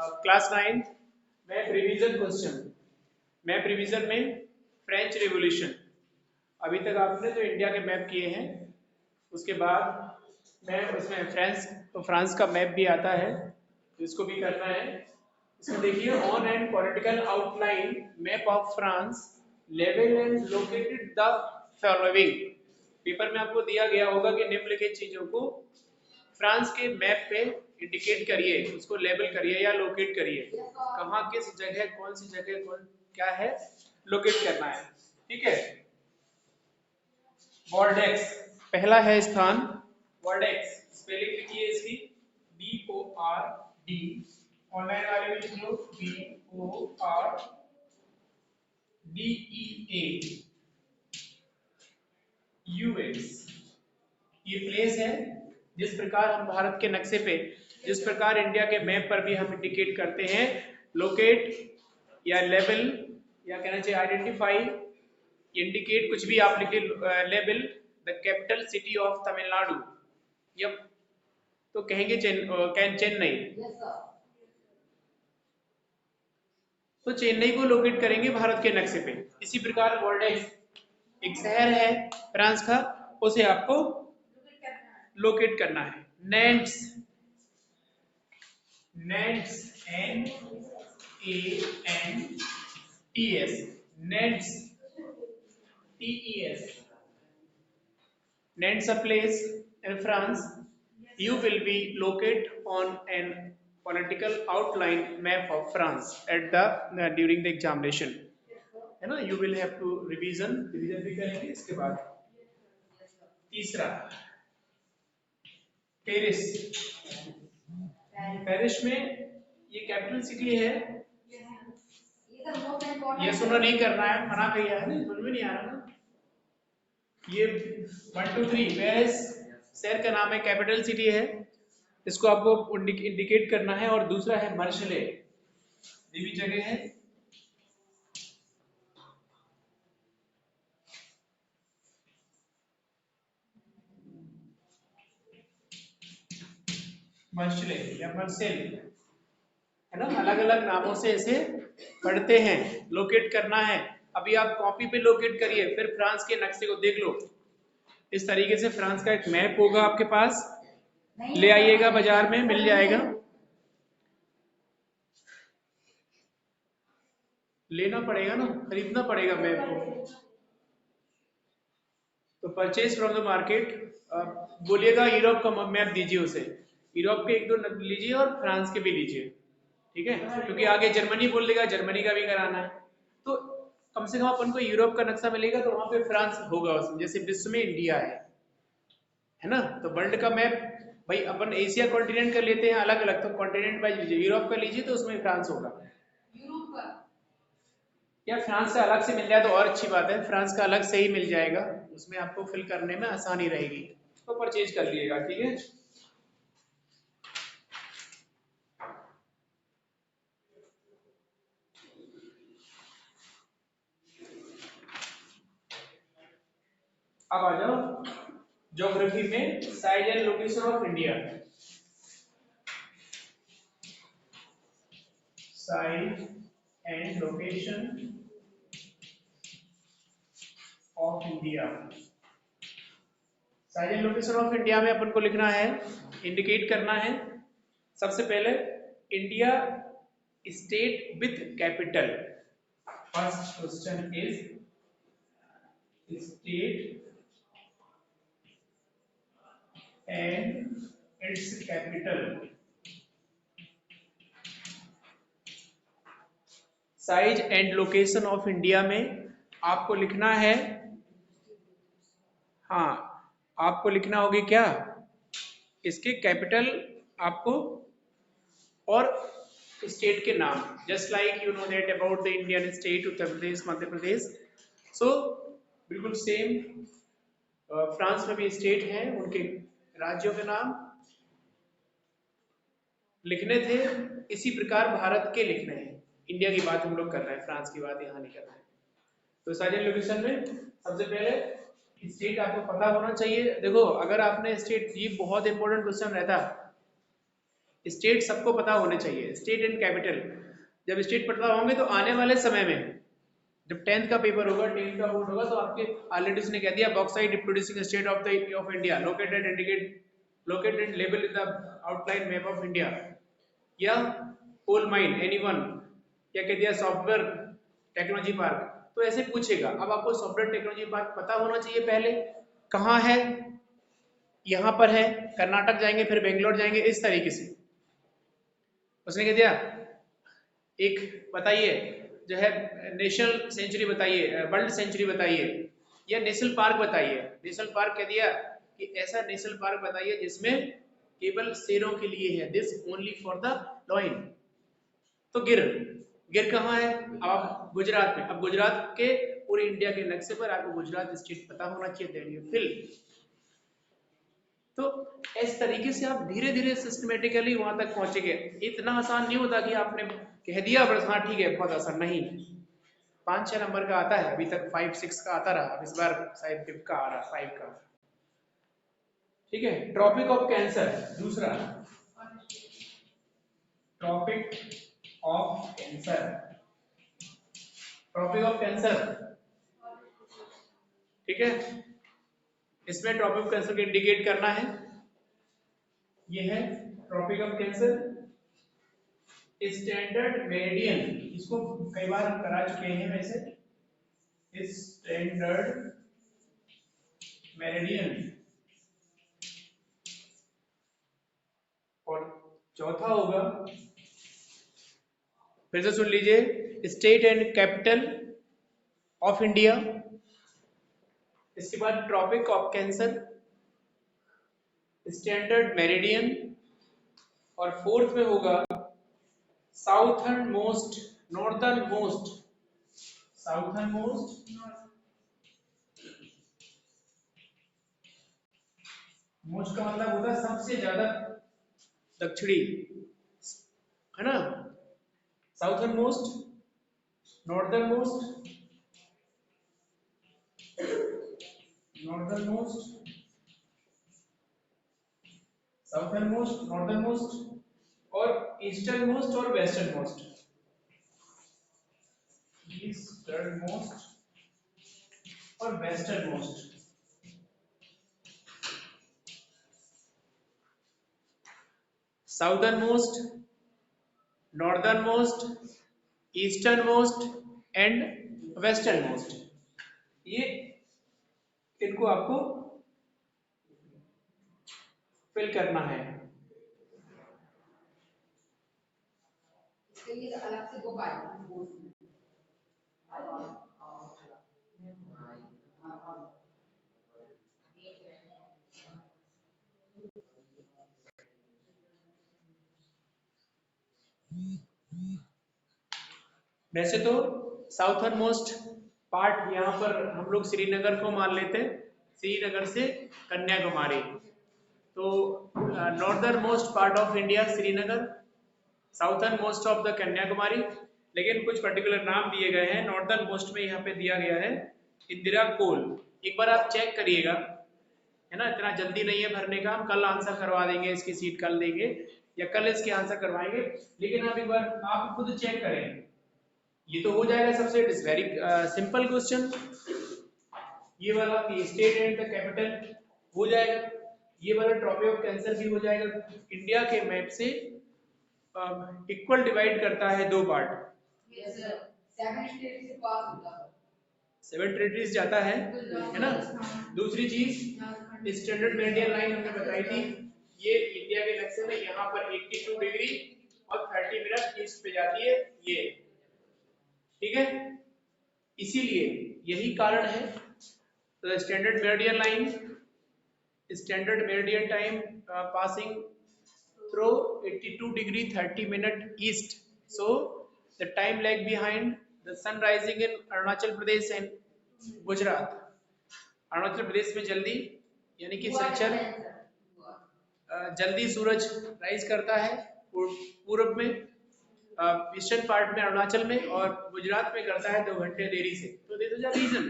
Class 9 map revision question. Map revision में French revolution, अभी तक आपने जो इंडिया के मैप किए हैं उसके बाद मैप उसमें फ्रांस का मैप भी आता है, इसको भी करना है। इसमें देखिए on and political outline map of France level and located the following. Paper में आपको दिया गया होगा कि निम्नलिखित चीजों को फ्रांस के मैप पे इंडिकेट करिए, उसको लेबल करिए या लोकेट करिए, कहाँ किस जगह कौन सी जगह कौन क्या है लोकेट करना है। ठीक है। वर्डेक्स पहला है स्थान। वर्डेक्स स्पेलिंग लिखिए इसकी BORD, ऑनलाइन वाले भी लिख लो BORDEAUX। ये प्लेस है जिस प्रकार हम भारत के नक्शे पे, जिस प्रकार इंडिया के मैप पर भी हम इंडिकेट करते हैं, लोकेट या लेबल या कहना चाहिए आइडेंटिफाई, इंडिकेट कुछ भी आप लिखे, label the capital city of Tamil Nadu. Yup, तो कहेंगे चेन्नई, तो चेन्नई को लोकेट करेंगे भारत के नक्शे पे। इसी प्रकार वर्डेक्स एक शहर है फ्रांस का, उसे आपको लोकेट करना है। नेंट्स, नेंट्स NANTS, नेंट्स TES, Nantes a place in France. You will be located on an political outline map of France at the during the examination, है ना। You will have to revision भी करेंगे। इसके बाद तीसरा पेरिस। पेरिस में ये कैपिटल सिटी है, ये सुनो नहीं करना है, मना किया है, समझ में नहीं आ रहा ना। ये 1 2 3 पेरिस शहर का नाम है, कैपिटल सिटी है, इसको आपको इंडिकेट करना है। और दूसरा है मार्शले, ये भी जगह है। मार्शले या मार्सेल, है ना, अलग अलग नामों से इसे पढ़ते हैं। लोकेट करना है, अभी आप कॉपी पे लोकेट करिए, फिर फ्रांस के नक्शे को देख लो। इस तरीके से फ्रांस का एक मैप होगा आपके पास, ले आइएगा, बाजार में मिल जाएगा, लेना पड़ेगा ना, खरीदना पड़ेगा मैप को। तो परचेज फ्रॉम द मार्केट, बोलिएगा यूरोप का मैप दीजिए उसे, यूरोप के 1 2 लीजिए और फ्रांस के भी लीजिए, ठीक है, क्योंकि आगे जर्मनी बोल देगा, जर्मनी का भी कराना है। तो कम से कम अपन को यूरोप का नक्शा मिलेगा तो वहां पे फ्रांस होगा उसमें, जैसे विश्व में इंडिया है ना। तो वर्ल्ड का मैप भाई अपन एशिया कॉन्टिनेंट का लेते हैं अलग अलग, तो कॉन्टिनेंट वाइज लीजिए, यूरोप का लीजिए तो उसमें फ्रांस होगा। या फ्रांस का अलग से मिल जाए तो और अच्छी बात है, फ्रांस का अलग से ही मिल जाएगा, उसमें आपको फिल करने में आसानी रहेगी, तो परचेज कर लीजिएगा, ठीक है। अब आ जाओ ज्योग्राफी में size and location of India. Size and location of India. Size and location of India में अपन को लिखना है, इंडिकेट करना है। सबसे पहले India state with capital. First question is state and it's capital. Size and location of India में आपको लिखना है, हाँ आपको लिखना होगी क्या, इसके कैपिटल आपको और स्टेट के नाम, just like you know that about the Indian state Uttar Pradesh, Madhya Pradesh. So बिल्कुल सेम फ्रांस में भी स्टेट हैं, उनके राज्यों के नाम लिखने थे, इसी प्रकार भारत के लिखने हैं। इंडिया की बात हम लोग कर रहे हैं, फ्रांस की बात यहाँ नहीं कर रहे हैं। तो साइज एंड लोकेशन में सबसे पहले स्टेट आपको पता होना चाहिए। देखो अगर आपने स्टेट, ये बहुत इंपॉर्टेंट क्वेश्चन रहता, स्टेट सबको पता होने चाहिए, स्टेट एंड कैपिटल। जब स्टेट पता होंगे तो आने वाले समय में जब 10th का पेपर होगा, 10th का बोर्ड होगा, तो आपके ऑलरेडी उसने कह दिया bauxite producing state of India located label in the outline map of India, या कोल माइन एनीवन, या कह दिया सॉफ्टवेयर टेक्नोलॉजी पार्क। तो ऐसे पूछेगा। अब आपको सॉफ्टवेयर टेक्नोलॉजी पार्क पता होना चाहिए पहले, कहाँ है, यहाँ पर है, कर्नाटक जाएंगे फिर बेंगलोर जाएंगे, इस तरीके से। उसने कह दिया एक बताइए जो है नेशनल सेंचुरी बताइए, वर्ल्ड सेंचुरी बताइए, या नेशनल पार्क बताइए। नेशनल पार्क कह दिया कि ऐसा नेशनल पार्क बताइए जिसमें केवल शेरों के लिए है, this only for the lion. तो गिर कहाँ है? अब आप गुजरात में। अब गुजरात के पूरे इंडिया के नक्शे पर आपको गुजरात स्टेट पता होना चाहिए, देन यू फिल। तो इस तरीके से आप धीरे धीरे सिस्टमेटिकली वहां तक पहुंचेंगे। इतना आसान नहीं होता कि आपने कह दिया बस हाँ ठीक है, बहुत आसान नहीं। 5-6 नंबर का आता है, अभी तक 5-6 का आता रहा, इस बार शायद 5 का आ रहा, 5 का। ठीक है, ट्रॉपिक ऑफ कैंसर दूसरा, tropic of cancer, tropic of cancer. ठीक है, इसमें ट्रॉपिक ऑफ कैंसर को इंडिकेट करना है। ये है tropic of cancer, standard meridian, इसको कई बार हम करा चुके हैं वैसे, स्टैंडर्ड मेरिडियन। और चौथा होगा, फिर से सुन लीजिए, state and capital of India. इसके बाद tropic of cancer, standard meridian, और फोर्थ में होगा southern most, northern most, southern most, most का मतलब होता है सबसे ज्यादा दक्षिणी, है ना। Southern most, northern most, northern most, southern most, northern most, और ईस्टर्न मोस्ट और वेस्टर्न मोस्ट, ईस्टर्न मोस्ट और western most. Southern most, northern most, eastern most and western most, ये इनको आपको फिल करना है। इसके लिए अलग से बुक आई वैसे तो साउथर्न मोस्ट पार्ट यहाँ पर हम लोग श्रीनगर को मान लेते हैं, श्रीनगर से कन्याकुमारी। तो northern most part of India Srinagar, southern most of the Kanyakumari. लेकिन कुछ पर्टिकुलर नाम दिए गए हैं। नॉर्दर्न मोस्ट में यहाँ पे दिया गया है इंदिरा कोल। एक बार आप चेक करिएगा, है ना, इतना जल्दी नहीं है भरने का, हम कल आंसर करवा देंगे, इसकी सीट कल देंगे या कल इसके आंसर करवाएंगे। लेकिन आप एक बार आप खुद चेक करें, ये तो हो जाएगा सबसे, it is very simple question. ये वाला स्टेट एंड द कैपिटल हो जाएगा, ये वाला ट्रॉपिक ऑफ कैंसर भी हो जाएगा। इंडिया के मैप से इक्वल डिवाइड करता है दो पार्ट। यस सर, 7 स्टेट से पास होता है, 7 टेरिटरीज जाता है ना। दूसरी चीज स्टैंडर्ड मेरिडियन लाइन हमने बताई थी, ये इंडिया के नक्शे में यहाँ पर 82 डिग्री और 30 मिनट ईस्ट पे जाती है ये, ठीक है। इसीलिए यही कारण है तो standard meridian line, standard meridian time passing through 82 degree 30 minute east, so the time lag behind the sun rising in Arunachal Pradesh and Gujarat। Arunachal Pradesh में जल्दी यानी कि सनचर जल्दी सूरज राइज करता है पूर्व में, ईस्टर्न पार्ट में अरुणाचल में, और गुजरात में करता है 2 घंटे देरी से। तो दिस इज द रीजन,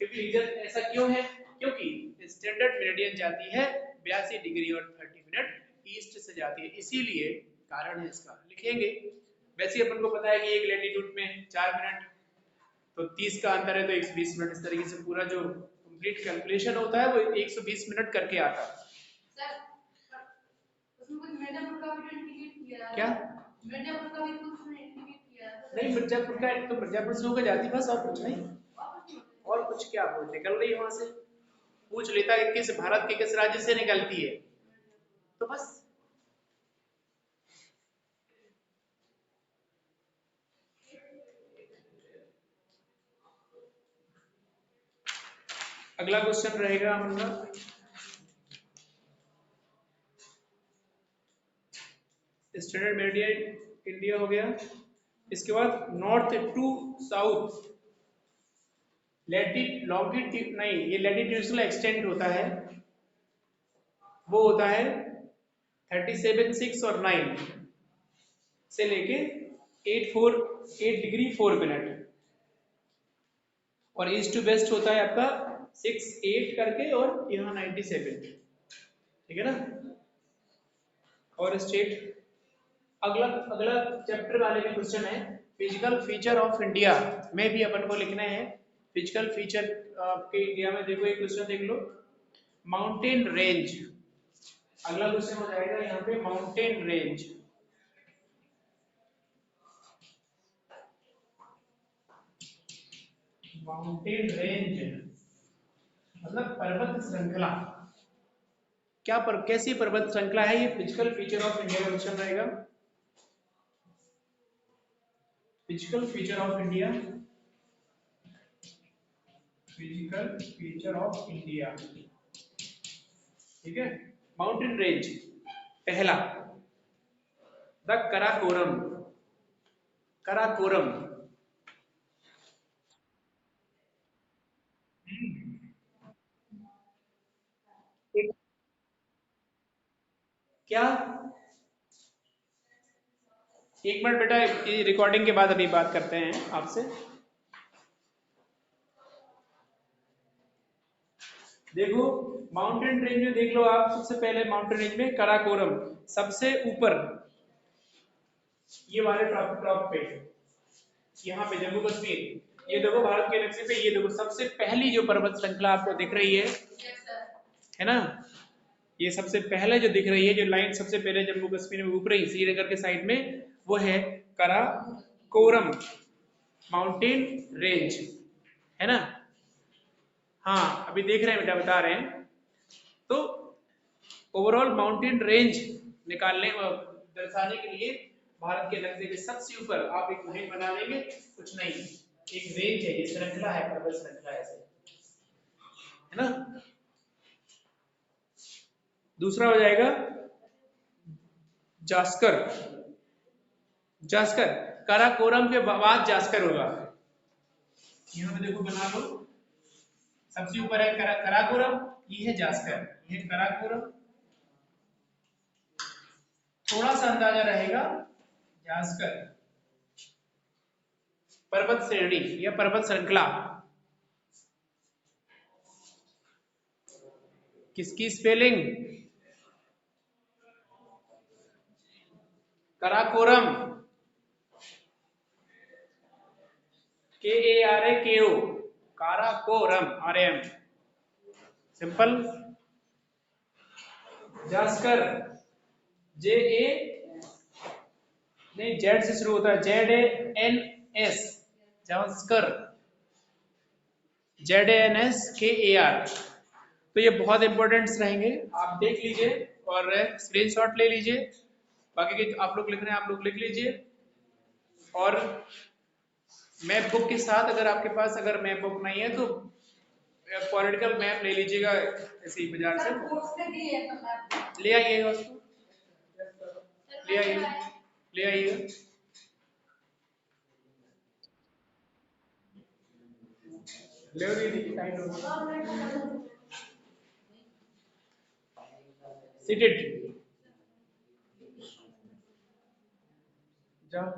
क्योंकि रीजन ऐसा क्यों है, क्योंकि स्टैंडर्ड मेरिडियन जाती है 82 डिग्री और 30 मिनट ईस्ट से जाती है, इसीलिए कारण है इसका, लिखेंगे। वैसे ही अपन को पता है कि एक लैटिट्यूड में 4 मिनट, तो 30 का अंतर है तो 120 मिनट, इस तरीके से पूरा जो कंप्लीट कैलकुलेशन होता है वो 120 मिनट करके आता है। सर उसमें कुछ मिर्जापुर का भी इंडिकेट किया है। क्या? मिर्जापुर का भी कुछ इंडिकेट किया है। नहीं, मिर्जापुर का तो मिर्जापुर से होकर जाती बस, और कुछ नहीं। और कुछ क्या, वो निकल रही है वहां से, पूछ लेता है किस भारत के किस राज्य से निकलती है, तो बस। अगला क्वेश्चन रहेगा हमारा, स्टैंडर्ड मेरिडियन इंडिया हो गया। इसके बाद नॉर्थ टू साउथ लॉन्गिट्यूड, नहीं ये लैटिट्यूडनल एक्सटेंट होता है, वो होता है 37, 6 और 9 से लेके 8 डिग्री 4 मिनट, और ईस्ट टू वेस्ट होता है आपका 6, 8 करके और यहाँ 97, ठीक है ना। और स्टेट, अगला अगला चैप्टर वाले में क्वेश्चन है फिजिकल फीचर ऑफ इंडिया में भी अपन को लिखना है। फिजिकल फीचर आपके इंडिया में, देखो एक क्वेश्चन देख लो, माउंटेन रेंज, अगला क्वेश्चन हो जाएगा यहाँ पे माउंटेन रेंज। माउंटेन रेंज मतलब पर्वत श्रृंखला, कैसी पर्वत श्रृंखला है ये, फिजिकल फीचर ऑफ इंडिया का क्वेश्चन रहेगा। Physical feature of India, physical feature of India, ठीक है। माउंटेन रेंज, पहला द कराकोरम, कराकोरम एक, क्या, एक मिनट बेटा, रिकॉर्डिंग के बाद अभी बात करते हैं आपसे। देखो माउंटेन रेंज में देख लो आप, सबसे पहले माउंटेन रेंज में कराकोरम सबसे ऊपर, ये वाले टॉप पे, यहाँ पे जम्मू कश्मीर, ये देखो भारत के नक्शे पे, ये देखो सबसे पहली जो पर्वत श्रृंखला आपको दिख रही है ना, ये सबसे पहले जो दिख रही है, जो लाइन सबसे पहले जम्मू कश्मीर में ऊपर ही श्रीनगर के साइड में, वो है कराकोरम माउंटेन रेंज, है ना। हाँ अभी देख रहे हैं बेटा, बता रहे हैं। तो ओवरऑल माउंटेन रेंज निकालने दर्शाने के लिए भारत के नक्शे के सबसे ऊपर आप एक लाइन बना लेंगे, कुछ नहीं, एक रेंज है, ये श्रृंखला है, पर्वत श्रृंखला ऐसे, है ना। दूसरा हो जाएगा जास्कर, जास्कर काराकोरम के बाद जास्कर होगा, यहाँ पे देखो बना लो, सबसे ऊपर है कराकोरम, ये है जास्कर, ये है कराकोरम, थोड़ा सा अंदाजा रहेगा जास्कर पर्वत श्रेणी या पर्वत श्रृंखला, किसकी spelling, Karakoram, KARAKO, Karakoram, RM simple. Zanskar JA, नहीं जेड से शुरू होता है, JANS, जास्कर, JANSKAR। तो ये बहुत इंपॉर्टेंट्स रहेंगे, आप देख लीजिए और स्क्रीनशॉट ले लीजिए, बाकी के आप लोग लिख रहे हैं आप लोग लिख लीजिए, और मैप बुक के साथ, अगर आपके पास अगर मैप बुक नहीं है तो पॉलिटिकल मैप ले लीजिएगा ऐसे ही बाजार से, ले आइएगा उसको, ले आइएगा, ले आइएगा। ले दीजिए, टाइम हो, सीटेड, जाओ।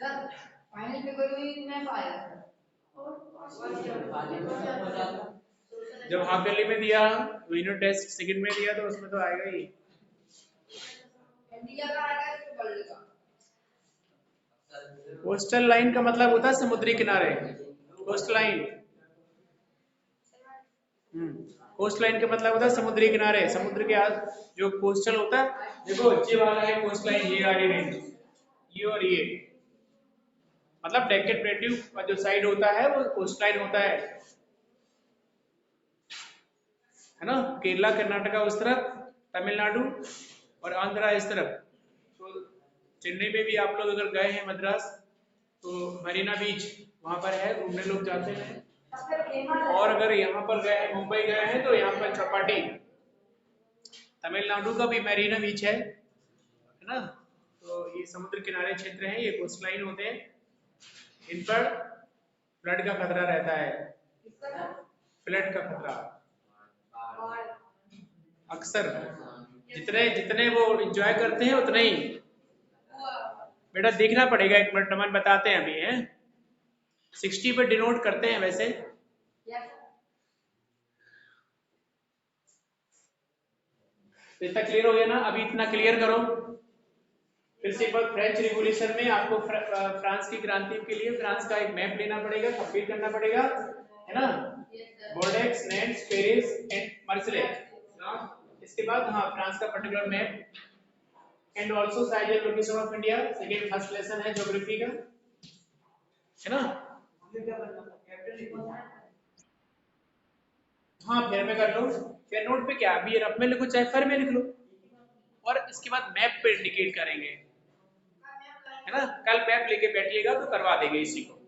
सर फाइनल पेपर में मैं पाया था जब हाफ ईयरली में दिया, यूनिट टेस्ट सेकंड में दिया तो उसमें तो आएगा ही। इंडिया का आएगा तो वर्ल्ड का। कोस्टल लाइन का मतलब होता है समुद्री किनारे। कोस्ट लाइन, कोस्ट लाइन का मतलब होता है समुद्री किनारे। समुद्र के आस जो कोस्टल होता है, देखो ये वाला है कोस्ट लाइन, ये वाली रेंज, ये और ये, मतलब डेक्कन प्लेट्यू का जो साइड होता है वो कोस्ट लाइन होता है ना। केरला कर्नाटका उस तरफ, तमिलनाडु और आंध्रा इस तरफ। तो चेन्नई में भी आप लोग अगर गए हैं, मद्रास, तो मरीना बीच वहां पर है, घूमने लोग जाते हैं। और अगर यहाँ पर गए हैं, मुंबई गए हैं, तो यहाँ पर चौपाटी, तमिलनाडु का भी मरीना बीच है ना। तो ये समुद्र किनारे क्षेत्र हैं, ये कोस्ट लाइन होते हैं, इन पर फ्लड का खतरा रहता है। फ्लड का खतरा अक्सर, जितने जितने वो एंजॉय करते हैं उतने ही। बेटा देखना पड़ेगा, एक मिनट नमन बताते हैं अभी है। 60 पे डिनोट करते हैं वैसे। तो इतना क्लियर हो गया ना। अभी इतना क्लियर करो फिर से एक बार। फ्रेंच रिवॉल्यूशन में आपको फ्रांस की क्रांति के लिए फ्रांस का एक मैप लेना पड़ेगा, कंप्लीट करना पड़ेगा, है ना। Bordeaux, Nantes, Paris and Marseille. इसके बाद हाँ फ्रांस का particular map and also size and location of India. Second first lesson है ज्योग्राफी का, है ना। हाँ फेयर में कर लो। फेयर नोट पे क्या, अभी रफ में लिखो चाहे फेयर में लिख लो, और इसके बाद मैप पे इंडिकेट करेंगे, है ना। कल मैप लेके बैठिएगा तो करवा देंगे इसी को।